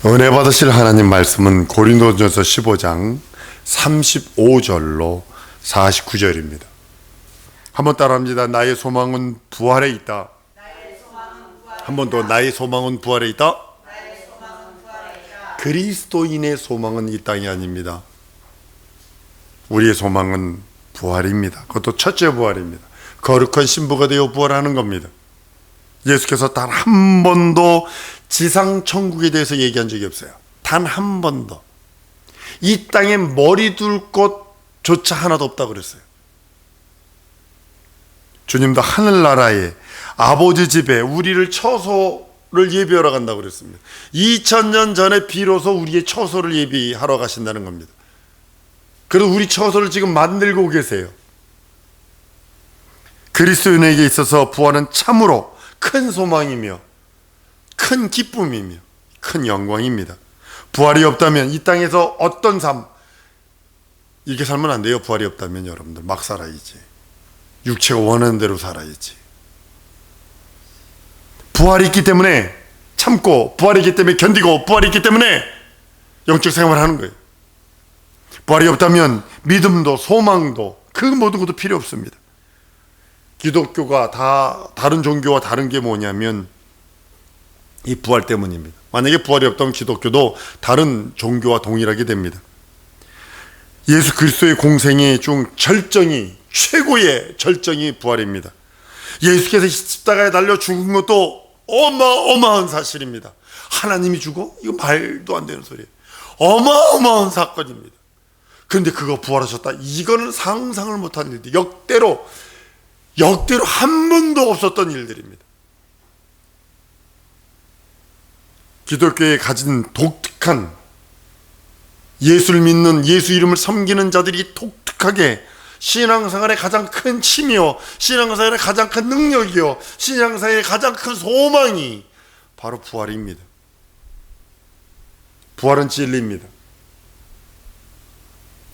은혜 받으실 하나님 말씀은 고린도전서 15장 35절로 49절입니다. 한번 따라합니다. 나의 소망은 부활에 있다. 한 번 더. 나의 소망은 부활에 있다. 그리스도인의 소망은 이 땅이 아닙니다. 우리의 소망은 부활입니다. 그것도 첫째 부활입니다. 거룩한 신부가 되어 부활하는 겁니다. 예수께서 단 한 번도 지상 천국에 대해서 얘기한 적이 없어요. 단 한 번도. 이 땅에 머리 둘 곳조차 하나도 없다고 그랬어요. 주님도 하늘나라에 아버지 집에 우리를 처소를 예비하러 간다고 그랬습니다. 2000년 전에 비로소 우리의 처소를 예비하러 가신다는 겁니다. 그래서 우리 처소를 지금 만들고 계세요. 그리스도인에게 있어서 부활은 참으로 큰 소망이며 큰 기쁨이며 큰 영광입니다. 부활이 없다면 이 땅에서 어떤 삶, 이렇게 살면 안 돼요. 부활이 없다면 여러분들 막 살아야지. 육체가 원하는 대로 살아야지. 부활이 있기 때문에 참고, 부활이 있기 때문에 견디고, 부활이 있기 때문에 영적 생활을 하는 거예요. 부활이 없다면 믿음도 소망도 그 모든 것도 필요 없습니다. 기독교가 다 다른 종교와 다른 게 뭐냐면 이 부활 때문입니다. 만약에 부활이 없다면 기독교도 다른 종교와 동일하게 됩니다. 예수 그리스도의 공생의 중 절정이, 최고의 절정이 부활입니다. 예수께서 십자가에 달려 죽은 것도 어마어마한 사실입니다. 하나님이 죽어? 이거 말도 안 되는 소리예요. 어마어마한 사건입니다. 그런데 그거 부활하셨다? 이거는 상상을 못한 일들, 역대로 한 번도 없었던 일들입니다. 기독교에 가진 독특한, 예수를 믿는, 예수 이름을 섬기는 자들이 독특하게 신앙생활의 가장 큰 취미요, 신앙생활의 가장 큰 능력이요, 신앙생활의 가장 큰 소망이 바로 부활입니다. 부활은 진리입니다.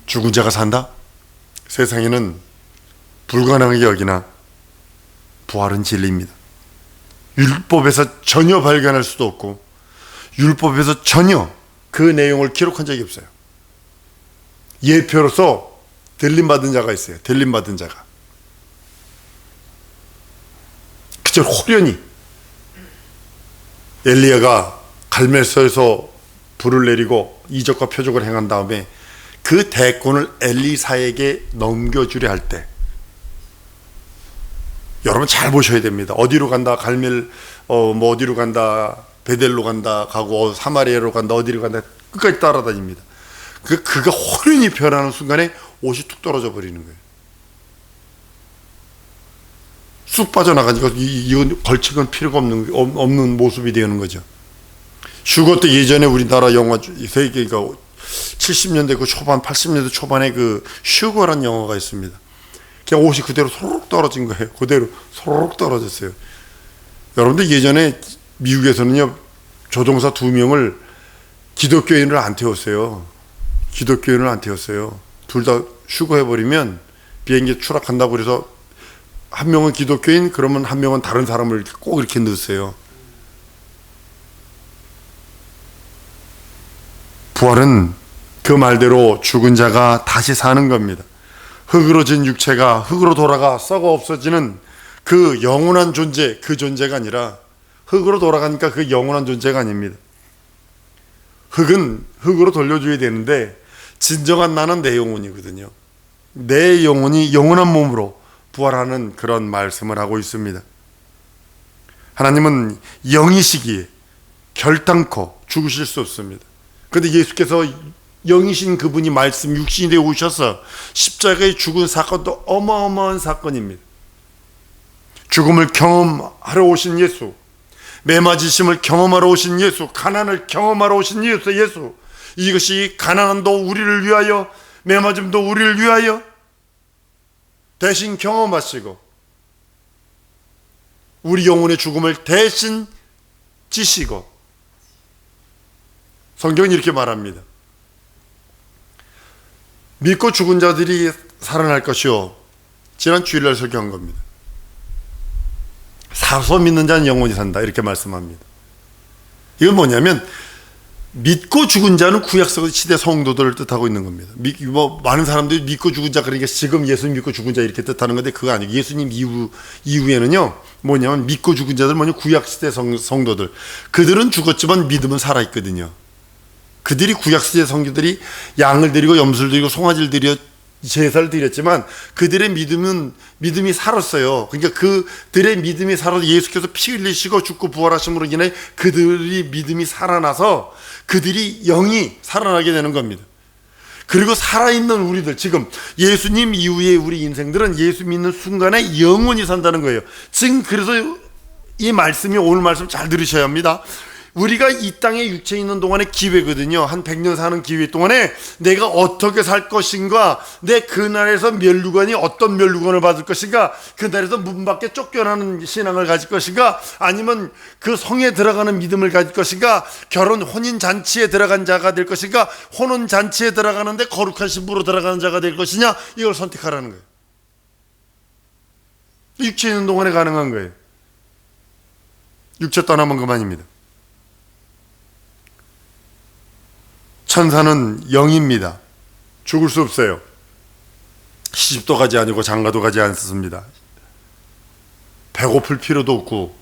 죽은 자가 산다? 세상에는 불가능하게 여기나 부활은 진리입니다. 율법에서 전혀 발견할 수도 없고 율법에서 전혀 그 내용을 기록한 적이 없어요. 예표로서 들림받은 자가 있어요. 들림받은 자가. 그저 호련히 엘리야가 갈멜서에서 불을 내리고 이적과 표적을 행한 다음에 그 대권을 엘리사에게 넘겨주려 할 때, 여러분 잘 보셔야 됩니다. 어디로 간다, 갈멜 어디로 간다, 베델로 간다, 가고 사마리아로 간다, 어디로 간다, 끝까지 따라다닙니다. 그가 호련히 변하는 순간에 옷이 툭 떨어져 버리는 거예요. 쑥 빠져나가니까 이건 걸치건 필요가 없는 모습이 되는 거죠. 슈거 때 예전에 우리나라 영화 세계가 70년대 그 초반, 80년대 초반에 그 슈거라는 영화가 있습니다. 그냥 옷이 그대로 소록 떨어진 거예요. 그대로 소록 떨어졌어요. 여러분들 예전에 미국에서는요, 조종사 2명을 기독교인을 안 태웠어요. 기독교인을 안 태웠어요. 둘 다 슈거해버리면 비행기 추락한다고 그래서 한 명은 기독교인, 그러면 한 명은 다른 사람을 꼭 이렇게 넣었어요. 부활은 그 말대로 죽은 자가 다시 사는 겁니다. 흙으로 진 육체가 흙으로 돌아가 썩어 없어지는 그 영원한 존재, 그 존재가 아니라 흙으로 돌아가니까 그 영원한 존재가 아닙니다. 흙은 흙으로 돌려줘야 되는데 진정한 나는 내 영혼이거든요. 내 영혼이 영원한 몸으로 부활하는 그런 말씀을 하고 있습니다. 하나님은 영이시기에 결단코 죽으실 수 없습니다. 그런데 예수께서 영이신 그분이 말씀 육신이 되어 오셔서 십자가에 죽은 사건도 어마어마한 사건입니다. 죽음을 경험하러 오신 예수, 매맞으심을 경험하러 오신 예수, 가난을 경험하러 오신 예수, 이것이 가난함도 우리를 위하여, 매맞음도 우리를 위하여 대신 경험하시고 우리 영혼의 죽음을 대신 지시고, 성경은 이렇게 말합니다. 믿고 죽은 자들이 살아날 것이요, 지난 주일날 설교한 겁니다. 사서 믿는 자는 영원히 산다, 이렇게 말씀합니다. 이건 뭐냐면 믿고 죽은 자는 구약 시대 성도들을 뜻하고 있는 겁니다. 많은 사람들이 믿고 죽은 자, 그러니까 지금 예수님 믿고 죽은 자 이렇게 뜻하는 건데 그거 아니고, 예수님 이후에는요 뭐냐면 믿고 죽은 자들, 구약 시대 성도들, 그들은 죽었지만 믿음은 살아 있거든요. 그들이 구약 시대 성도들이 양을 드리고 염소를 드리고 송아지를 드려 제사를 드렸지만 그들의 믿음이 살았어요. 그러니까 그들의 믿음이 살아서 예수께서 피 흘리시고 죽고 부활하심으로 인해 그들이 믿음이 살아나서 그들이 영이 살아나게 되는 겁니다. 그리고 살아있는 우리들, 지금 예수님 이후의 우리 인생들은 예수 믿는 순간에 영원히 산다는 거예요. 지금 그래서 이 말씀이, 오늘 말씀 잘 들으셔야 합니다. 우리가 이 땅에 육체에 있는 동안의 기회거든요. 한 100년 사는 기회 동안에 내가 어떻게 살 것인가, 내 그날에서 멸류관이 어떤 멸류관을 받을 것인가, 그날에서 문 밖에 쫓겨나는 신앙을 가질 것인가, 아니면 그 성에 들어가는 믿음을 가질 것인가, 혼인잔치에 들어간 자가 될 것인가, 혼인잔치에 들어가는데 거룩한 신부로 들어가는 자가 될 것이냐, 이걸 선택하라는 거예요. 육체에 있는 동안에 가능한 거예요. 육체 떠나면 그만입니다. 천사는 영입니다. 죽을 수 없어요. 시집도 가지 않고 장가도 가지 않습니다. 배고플 필요도 없고,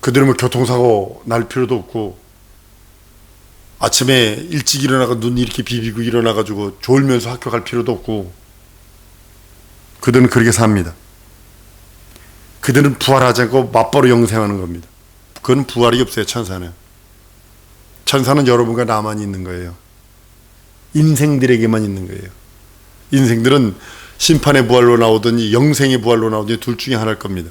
그들은 교통사고 날 필요도 없고, 아침에 일찍 일어나고 눈 이렇게 비비고 일어나가지고 졸면서 학교 갈 필요도 없고, 그들은 그렇게 삽니다. 그들은 부활하지 않고 맞바로 영생하는 겁니다. 그건 부활이 없어요. 천사는 여러분과 나만 있는 거예요. 인생들에게만 있는 거예요. 인생들은 심판의 부활로 나오든지 영생의 부활로 나오든지 둘 중에 하나일 겁니다.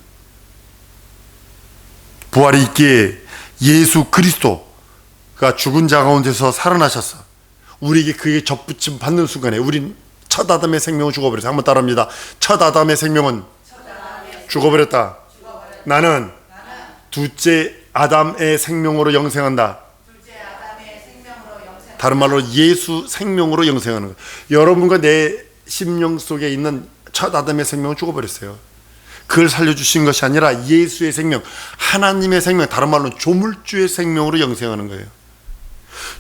부활이 있기에 예수 그리스도가 죽은 자 가운데서 살아나셔서 우리에게 그의 접붙임 받는 순간에 우린 첫 아담의 생명을 죽어버렸어요. 한번 따라합니다. 첫 아담의 생명은 죽어버렸다. 나는 둘째 아담의 생명으로 영생한다. 다른 말로 예수 생명으로 영생하는 거예요. 여러분과 내 심령 속에 있는 첫 아담의 생명은 죽어버렸어요. 그걸 살려주신 것이 아니라 예수의 생명, 하나님의 생명, 다른 말로 조물주의 생명으로 영생하는 거예요.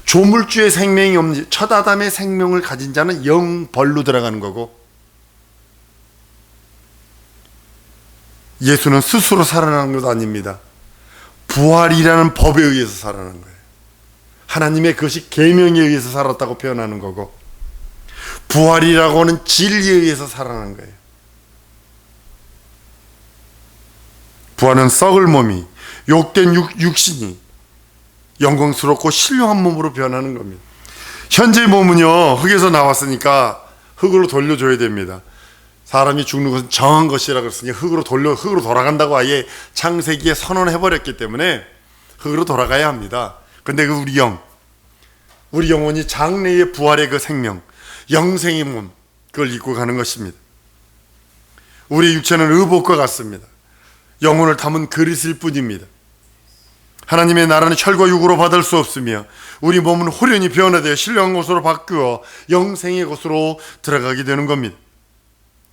조물주의 생명이 없는, 첫 아담의 생명을 가진 자는 영벌로 들어가는 거고, 예수는 스스로 살아나는 것도 아닙니다. 부활이라는 법에 의해서 살아나는 거예요. 하나님의 그것이 계명에 의해서 살았다고 표현하는 거고, 부활이라고 하는 진리에 의해서 살아난 거예요. 부활은 썩을 몸이, 욕된 육신이 영광스럽고 신령한 몸으로 변하는 겁니다. 현재 몸은요, 흙에서 나왔으니까 흙으로 돌려줘야 됩니다. 사람이 죽는 것은 정한 것이라 그랬으니 흙으로 돌아간다고 아예 창세기에 선언해버렸기 때문에 흙으로 돌아가야 합니다. 근데 우리 영혼이 장래의 부활의 그 생명, 영생의 몸, 그걸 입고 가는 것입니다. 우리 육체는 의복과 같습니다. 영혼을 담은 그릇일 뿐입니다. 하나님의 나라는 혈과 육으로 받을 수 없으며 우리 몸은 호련히 변화되어 신령한 것으로 바꾸어 영생의 것으로 들어가게 되는 겁니다.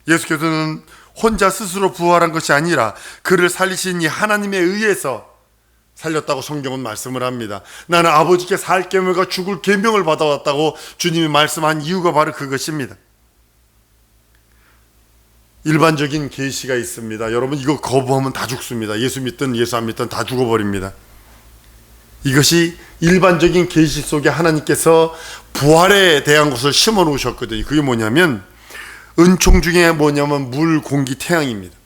예수께서는 혼자 스스로 부활한 것이 아니라 그를 살리신 이 하나님에 의해서 살렸다고 성경은 말씀을 합니다. 나는 아버지께 살 계명과 죽을 계명을 받아왔다고 주님이 말씀한 이유가 바로 그것입니다. 일반적인 계시가 있습니다. 여러분, 이거 거부하면 다 죽습니다. 예수 믿든 예수 안 믿든 다 죽어버립니다. 이것이 일반적인 계시 속에 하나님께서 부활에 대한 것을 심어 놓으셨거든요. 그게 뭐냐면 은총 중에 뭐냐면 물, 공기, 태양입니다.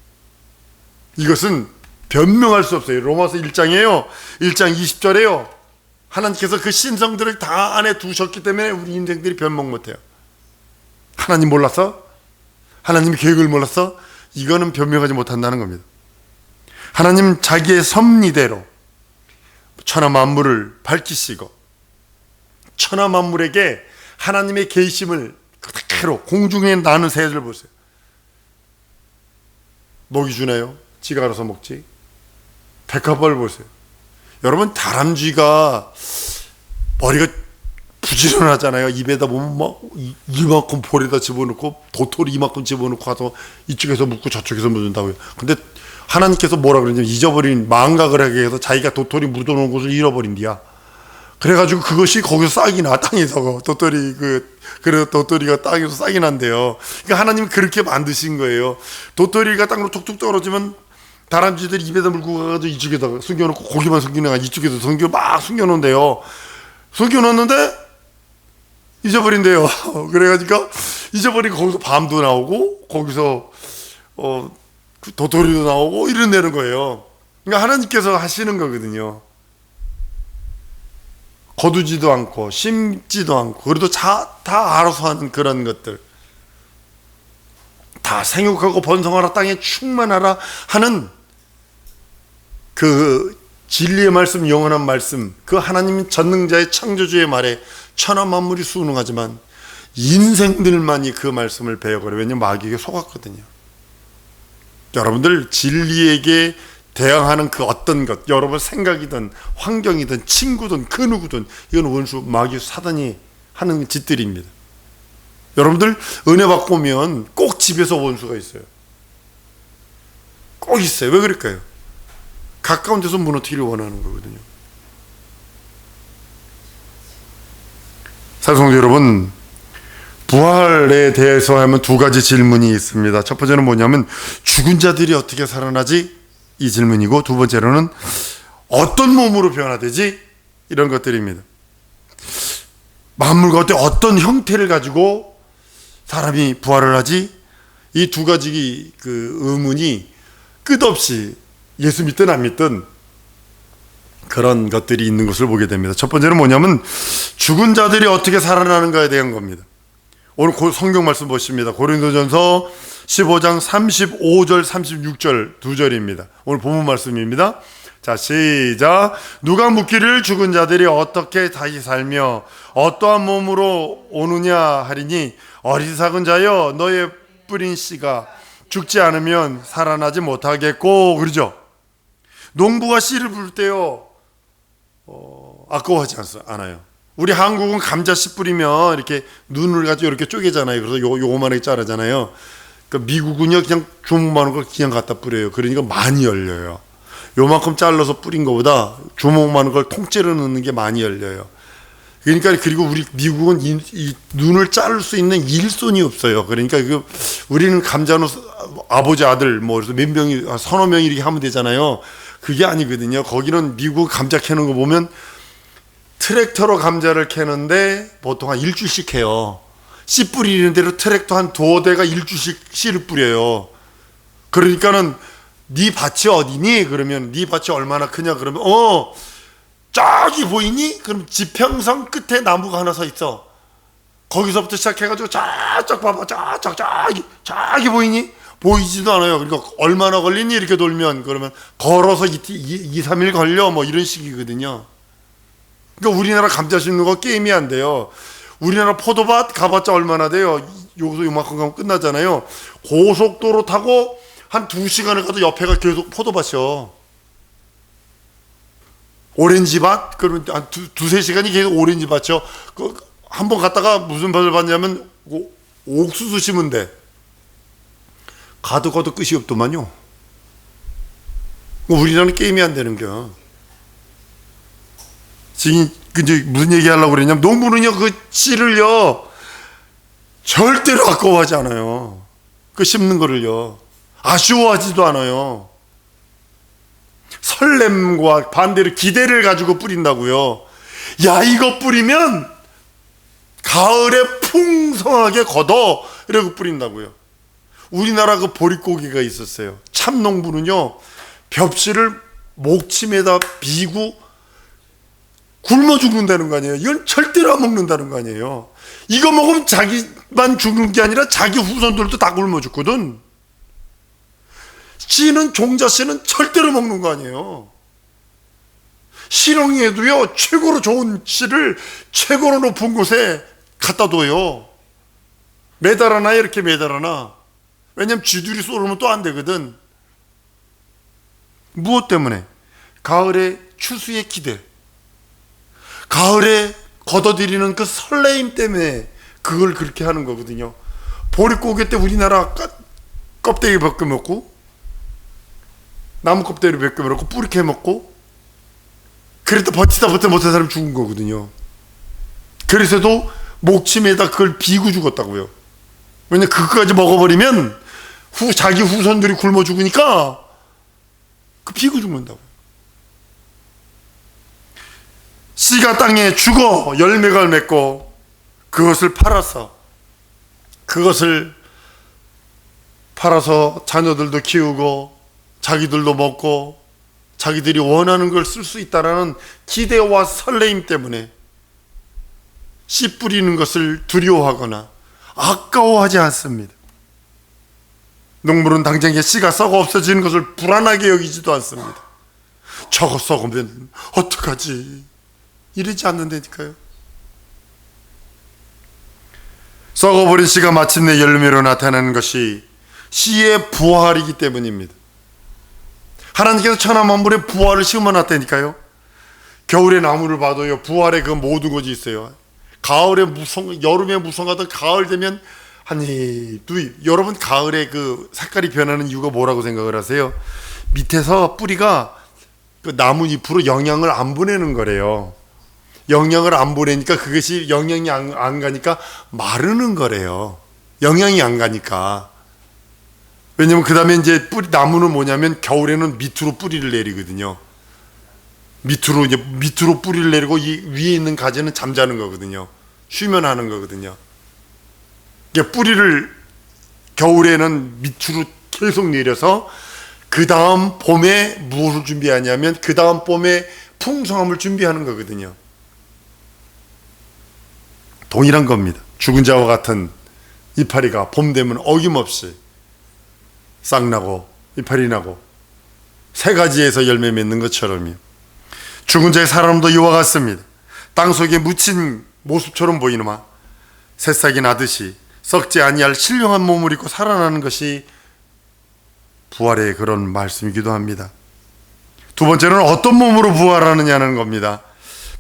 이것은 변명할 수 없어요. 로마서 1장이에요. 1장 20절에요. 하나님께서 그 신성들을 다 안에 두셨기 때문에 우리 인생들이 변명 못해요. 하나님 몰라서? 하나님의 계획을 몰라서? 이거는 변명하지 못한다는 겁니다. 하나님 자기의 섭리대로 천하 만물을 밝히시고 천하 만물에게 하나님의 계심을 그대로 공중에 나는 새들 보세요. 먹이 주네요. 지가 알아서 먹지. 백합벌 보세요. 여러분, 다람쥐가 머리가 부지런하잖아요. 입에다 보면 막 이만큼 볼에다 집어넣고 도토리 이만큼 집어넣고 가서 이쪽에서 묻고 저쪽에서 묻는다고요. 근데 하나님께서 뭐라 그러냐면 잊어버린 망각을 하게 해서 자기가 도토리 묻어놓은 곳을 잃어버린디야. 그래가지고 그것이 거기서 싹이 나, 땅에서 도토리 그래 도토리가 땅에서 싹이 난대요. 그러니까 하나님은 그렇게 만드신 거예요. 도토리가 땅으로 툭툭 떨어지면 다람쥐들이 입에다 물고 가가지고 이쪽에다가 숨겨놓고 고기만 숨기다가 이쪽에다 막 숨겨놓은대요. 숨겨놓는데 잊어버린대요. 그래가지고 잊어버리고 거기서 밤도 나오고 거기서 도토리도 나오고 이런다는 거예요. 그러니까 하나님께서 하시는 거거든요. 거두지도 않고 심지도 않고 그래도 다 알아서 하는 그런 것들, 다 생육하고 번성하라 땅에 충만하라 하는 그 진리의 말씀, 영원한 말씀, 그 하나님 전능자의 창조주의 말에 천하 만물이 순응하지만 인생들만이 그 말씀을 배워버려요. 왜냐하면 마귀에게 속았거든요. 여러분들 진리에게 대항하는 그 어떤 것, 여러분 생각이든 환경이든 친구든 그 누구든, 이건 원수 마귀 사단이 하는 짓들입니다. 여러분들 은혜 받고 오면 꼭 집에서 원수가 있어요. 꼭 있어요. 왜 그럴까요? 가까운 데서 무너뜨기를 원하는 거거든요. 사랑하는 성도 여러분, 부활에 대해서 하면 두 가지 질문이 있습니다. 첫 번째는 뭐냐면 죽은 자들이 어떻게 살아나지? 이 질문이고, 두 번째로는 어떤 몸으로 변화되지? 이런 것들입니다. 만물 가운데 어떤 형태를 가지고 사람이 부활을 하지? 이 두 가지 그 의문이 끝없이 예수 믿든 안 믿든 그런 것들이 있는 것을 보게 됩니다. 첫 번째는 뭐냐면 죽은 자들이 어떻게 살아나는가에 대한 겁니다. 오늘 성경 말씀 보십니다. 고린도전서 15장 35절 36절 두 절입니다. 오늘 본문 말씀입니다. 자, 시작. 누가 묻기를 죽은 자들이 어떻게 다시 살며 어떠한 몸으로 오느냐 하리니, 어리석은 자여 너의 뿌린 씨가 죽지 않으면 살아나지 못하겠고. 그러죠? 농부가 씨를 뿌릴 때요 아까워하지 않아요. 우리 한국은 감자 씨 뿌리면 이렇게 눈을 가지고 이렇게 쪼개잖아요. 그래서 요만하게 자르잖아요. 그러니까 미국은요 그냥 주먹만한 걸 그냥 갖다 뿌려요. 그러니까 많이 열려요. 요만큼 잘라서 뿌린 것보다 주먹만한 걸 통째로 넣는 게 많이 열려요. 그러니까 그리고 우리 미국은 이 눈을 자를 수 있는 일손이 없어요. 그러니까 우리는 감자는 아버지 아들 뭐 그래서 몇 명이 서너 명이 이렇게 하면 되잖아요. 그게 아니거든요. 거기는 미국 감자 캐는 거 보면 트랙터로 감자를 캐는데 보통 한 일주일씩 해요. 씨 뿌리는 대로 트랙터 한 두어 대가 일주일씩 씨를 뿌려요. 그러니까는 네 밭이 어디니? 그러면 네 밭이 얼마나 크냐? 그러면 저기 보이니? 그럼 지평선 끝에 나무가 하나 서 있어. 거기서부터 시작해가지고 저쪽 봐봐. 저기 보이니? 보이지도 않아요. 그러니까 얼마나 걸리니? 이렇게 돌면 그러면 걸어서 2-3일 걸려 뭐 이런 식이거든요. 그러니까 우리나라 감자 심는 거 게임이 안 돼요. 우리나라 포도밭 가봤자 얼마나 돼요? 여기서 요만큼 가면 끝나잖아요. 고속도로 타고 한 2시간을 가도 옆에가 계속 포도밭이요. 오렌지밭? 그러면 한 두세 시간이 계속 오렌지밭이요. 한 번 갔다가 무슨 밭을 봤냐면 옥수수 심은 데 가도 끝이 없더만요. 우리나라는 게임이 안 되는 겨. 지금 이제 무슨 얘기 하려고 그랬냐면 농부는요 그 씨를요 절대로 아까워하지 않아요. 그 심는 거를요 아쉬워하지도 않아요. 설렘과 반대로 기대를 가지고 뿌린다고요. 야, 이거 뿌리면 가을에 풍성하게 걷어 이러고 뿌린다고요. 우리나라 그 보릿고개가 있었어요. 참농부는요 벽실을 목침에다 비고 굶어 죽는다는 거 아니에요. 이건 절대로 안 먹는다는 거 아니에요. 이거 먹으면 자기만 죽는 게 아니라 자기 후손들도 다 굶어 죽거든. 씨는, 종자 씨는 절대로 먹는 거 아니에요. 실ong에도요 최고로 좋은 씨를 최고로 높은 곳에 갖다 둬요. 매달아놔, 이렇게 매달아놔. 왜냐면 쥐들이 쏘르면 또 안 되거든. 무엇 때문에? 가을의 추수의 기대, 가을에 걷어들이는 그 설레임 때문에 그걸 그렇게 하는 거거든요. 보릿고개 때 우리나라 껍데기 벗겨 먹고 나무 껍데기를 벗겨 먹고 뿌리 캐 먹고 그래도 버티다 못한 사람 죽은 거거든요. 그래서도 목침에다 그걸 비고 죽었다고요. 왜냐면 그거까지 먹어버리면 자기 후손들이 굶어 죽으니까 그 비고 죽는다고. 씨가 땅에 죽어 열매가 맺고 그것을 팔아서 자녀들도 키우고 자기들도 먹고 자기들이 원하는 걸 쓸 수 있다라는 기대와 설레임 때문에 씨 뿌리는 것을 두려워하거나 아까워하지 않습니다. 농물은 당장에 씨가 썩어 없어지는 것을 불안하게 여기지도 않습니다. 저거 썩으면 어떡하지? 이러지 않는다니까요. 썩어버린 씨가 마침내 열매로 나타나는 것이 씨의 부활이기 때문입니다. 하나님께서 천하 만물에 부활을 심어놨다니까요. 겨울에 나무를 봐도요, 부활의 그 모든 것이 있어요. 가을에 여름에 무성하던 가을 되면 여러분 가을에 그 색깔이 변하는 이유가 뭐라고 생각을 하세요? 밑에서 뿌리가 그 나뭇잎으로 영양을 안 보내는 거래요. 영양을 안 보내니까 그것이 영양이 안 가니까 마르는 거래요. 영양이 안 가니까. 왜냐면 그 다음에 이제 나무는 뭐냐면 겨울에는 밑으로 뿌리를 내리거든요. 밑으로 뿌리를 내리고 이 위에 있는 가지는 잠자는 거거든요. 쉬면 하는 거거든요. 뿌리를 겨울에는 밑으로 계속 내려서 그 다음 봄에 무엇을 준비하냐면 그 다음 봄에 풍성함을 준비하는 거거든요. 동일한 겁니다. 죽은 자와 같은 이파리가 봄 되면 어김없이 싹 나고 이파리 나고 새 가지에서 열매 맺는 것처럼요. 죽은 자의 사람도 이와 같습니다. 땅 속에 묻힌 모습처럼 보이노마 새싹이 나듯이 썩지 아니할 신령한 몸을 입고 살아나는 것이 부활의 그런 말씀이기도 합니다. 두 번째는 어떤 몸으로 부활하느냐는 겁니다.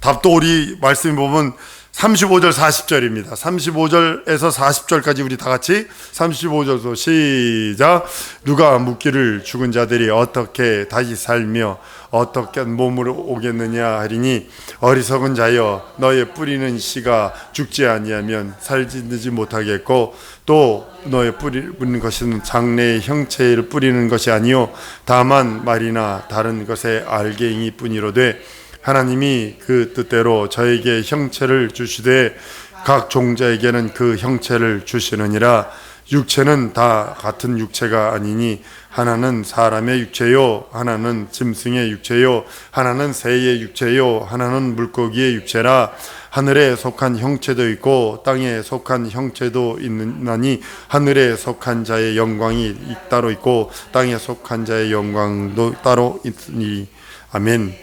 답도 우리 말씀에 보면 35절 40절입니다. 35절에서 40절까지 우리 다 같이 35절도 시작. 누가 묻기를 죽은 자들이 어떻게 다시 살며 어떻게 몸으로 오겠느냐 하리니 어리석은 자여 너의 뿌리는 씨가 죽지 아니하면 살지 못하겠고 또 너의 뿌리는 것은 장래의 형체를 뿌리는 것이 아니요 다만 말이나 다른 것의 알갱이 뿐이로되 하나님이 그 뜻대로 저에게 형체를 주시되 각 종자에게는 그 형체를 주시느니라. 육체는 다 같은 육체가 아니니 하나는 사람의 육체요 하나는 짐승의 육체요 하나는 새의 육체요 하나는 물고기의 육체라. 하늘에 속한 형체도 있고 땅에 속한 형체도 있나니 하늘에 속한 자의 영광이 따로 있고 땅에 속한 자의 영광도 따로 있으니 아멘.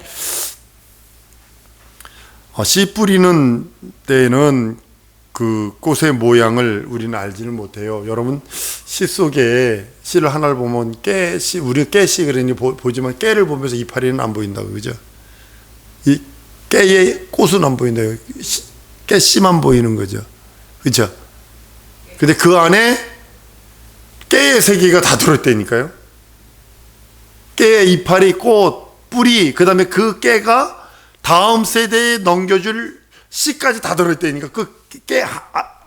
씨 뿌리는 때는 그 꽃의 모양을 우리는 알지는 못해요. 여러분 씨 속에 씨를 하나를 보면 깨씨, 우리는 깨씨 그러니 보지만 깨를 보면서 이파리는 안 보인다고 그죠? 이 깨의 꽃은 안 보인다요. 깨씨만 보이는 거죠. 그죠? 근데 그 안에 깨의 세계가 다 들어있다니까요. 깨의 이파리, 꽃, 뿌리, 그 다음에 그 깨가 다음 세대에 넘겨줄 씨까지 다 들어있다니까. 그 깨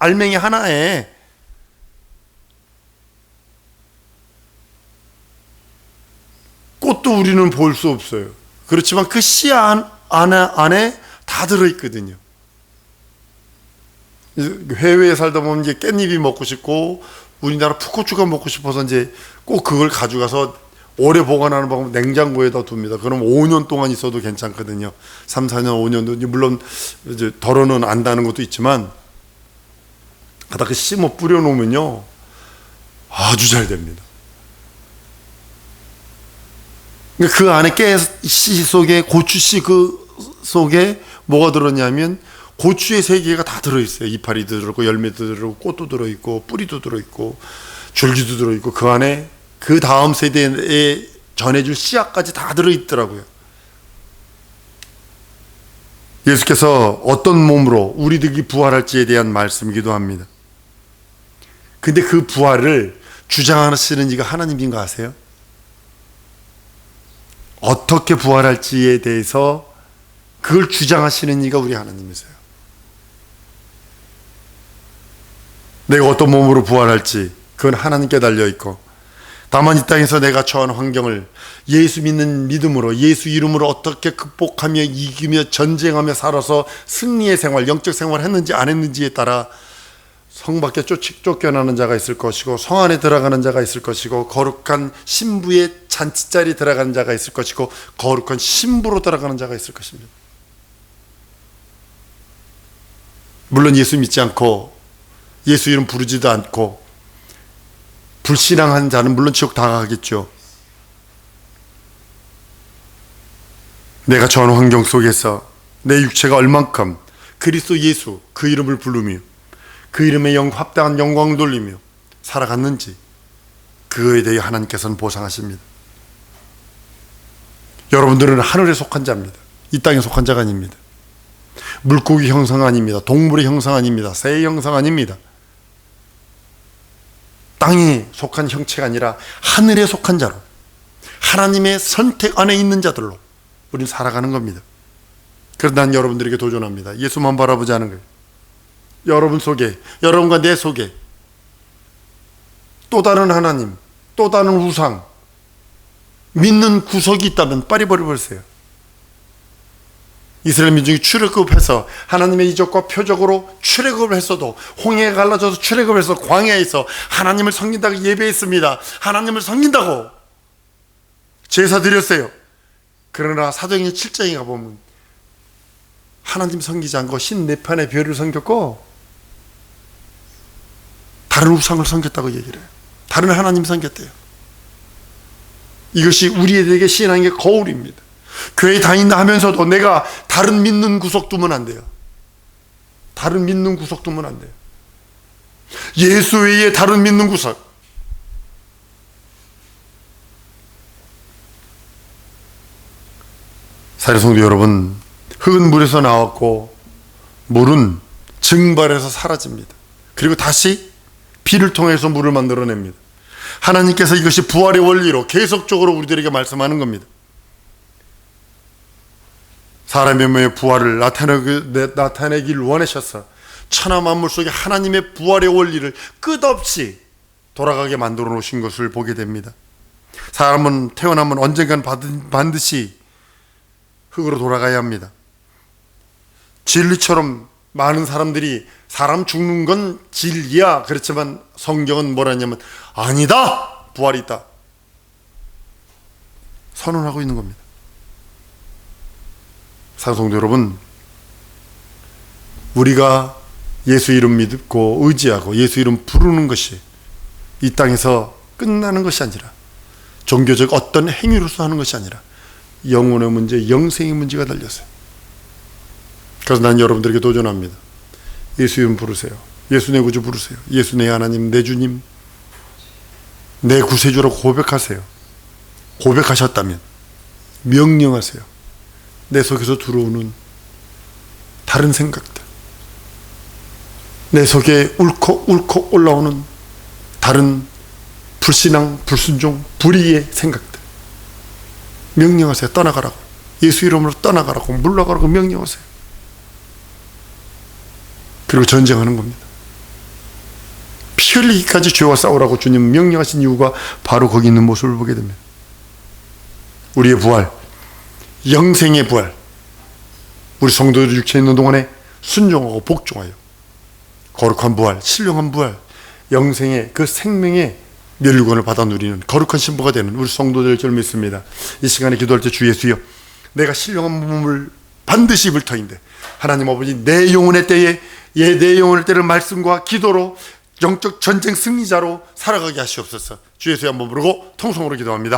알맹이 하나에 꽃도 우리는 볼 수 없어요. 그렇지만 그 씨 안에 다 들어있거든요. 해외에 살다 보면 이제 깻잎이 먹고 싶고 우리나라 풋고추가 먹고 싶어서 이제 꼭 그걸 가져가서 오래 보관하는 방법 냉장고에다 둡니다. 그럼 5년 동안 있어도 괜찮거든요. 3, 4년, 5년도 물론 이제 덜어는 안다는 것도 있지만 갖다 그 심어 뿌려놓으면요 아주 잘 됩니다. 그 안에 깨씨 속에 고추씨 그 속에 뭐가 들었냐면 고추의 세계가 다 들어있어요. 이파리도 들어있고 열매도 들어있고 꽃도 들어있고 뿌리도 들어있고 줄기도 들어있고 그 안에 그 다음 세대에 전해줄 씨앗까지 다 들어있더라고요. 예수께서 어떤 몸으로 우리들이 부활할지에 대한 말씀이기도 합니다. 근데 그 부활을 주장하시는 이가 하나님인 거 아세요? 어떻게 부활할지에 대해서 그걸 주장하시는 이가 우리 하나님이세요. 내가 어떤 몸으로 부활할지 그건 하나님께 달려있고, 다만 이 땅에서 내가 처한 환경을 예수 믿는 믿음으로, 예수 이름으로 어떻게 극복하며 이기며 전쟁하며 살아서 승리의 생활, 영적 생활을 했는지 안 했는지에 따라 성 밖에 쫓겨나는 자가 있을 것이고, 성 안에 들어가는 자가 있을 것이고, 거룩한 신부의 잔치자리 들어가는 자가 있을 것이고, 거룩한 신부로 들어가는 자가 있을 것입니다. 물론 예수 믿지 않고 예수 이름 부르지도 않고 불신앙한 자는 물론 지옥 다 가겠죠. 내가 처한 환경 속에서 내 육체가 얼만큼 그리스도 예수 그 이름을 부르며 그 이름에 합당한 영광을 돌리며 살아갔는지, 그거에 대해 하나님께서는 보상하십니다. 여러분들은 하늘에 속한 자입니다. 이 땅에 속한 자가 아닙니다. 물고기 형상 아닙니다. 동물의 형상 아닙니다. 새의 형상 아닙니다. 땅에 속한 형체가 아니라 하늘에 속한 자로, 하나님의 선택 안에 있는 자들로 우리는 살아가는 겁니다. 그래서 난 여러분들에게 도전합니다. 예수만 바라보지 않은 거예요. 여러분 속에, 여러분과 내 속에 또 다른 하나님, 또 다른 우상, 믿는 구석이 있다면 빨리 버려버리세요. 이스라엘 민족이 출애굽해서 하나님의 이적과 표적으로 출애굽을 했어도, 홍해가 갈라져서 출애굽을 해서 광야에서 하나님을 섬긴다고 예배했습니다. 하나님을 섬긴다고 제사 드렸어요. 그러나 사도행전 7장에 가보면 하나님 섬기지 않고 신 네 편의 별을 섬겼고 다른 우상을 섬겼다고 얘기를 해요. 다른 하나님 섬겼대요. 이것이 우리에게 신앙의 거울입니다. 교회 다닌다 하면서도 내가 다른 믿는 구석 두면 안 돼요. 다른 믿는 구석 두면 안 돼요. 예수 외에 다른 믿는 구석. 사랑하는 성도 여러분, 흙은 물에서 나왔고 물은 증발해서 사라집니다. 그리고 다시 피를 통해서 물을 만들어냅니다. 하나님께서 이것이 부활의 원리로 계속적으로 우리들에게 말씀하는 겁니다. 사람의 몸의 부활을 나타내기를 원하셔서 천하 만물 속에 하나님의 부활의 원리를 끝없이 돌아가게 만들어 놓으신 것을 보게 됩니다. 사람은 태어나면 언젠간 반드시 흙으로 돌아가야 합니다. 진리처럼 많은 사람들이 사람 죽는 건 진리야, 그렇지만 성경은 뭐라냐면 아니다, 부활이 있다 선언하고 있는 겁니다. 사랑성도 여러분, 우리가 예수 이름 믿고 의지하고 예수 이름 부르는 것이 이 땅에서 끝나는 것이 아니라, 종교적 어떤 행위로서 하는 것이 아니라 영혼의 문제, 영생의 문제가 달렸어요. 그래서 난 여러분들에게 도전합니다. 예수 이름 부르세요. 예수 내 구주 부르세요. 예수 내 하나님, 내 주님, 내 구세주라고 고백하세요. 고백하셨다면 명령하세요. 내 속에서 들어오는 다른 생각들, 내 속에 울컥울컥 올라오는 다른 불신앙, 불순종, 불의의 생각들 명령하세요. 떠나가라고. 예수 이름으로 떠나가라고, 물러가라고 명령하세요. 그리고 전쟁하는 겁니다. 피 흘리기까지 죄와 싸우라고 주님 명령하신 이유가 바로 거기 있는 모습을 보게 됩니다. 우리의 부활, 영생의 부활, 우리 성도들 육체에 있는 동안에 순종하고 복종하여 거룩한 부활, 신령한 부활, 영생의 그 생명의 멸류관을 받아 누리는 거룩한 신부가 되는 우리 성도들 줄 믿습니다. 이 시간에 기도할 때 주 예수여, 내가 신령한 몸을 반드시 입을 터인데 하나님 아버지, 내 영혼의 때에 내 영혼의 때를 말씀과 기도로 영적 전쟁 승리자로 살아가게 하시옵소서. 주 예수의 한번 부르고 통성으로 기도합니다.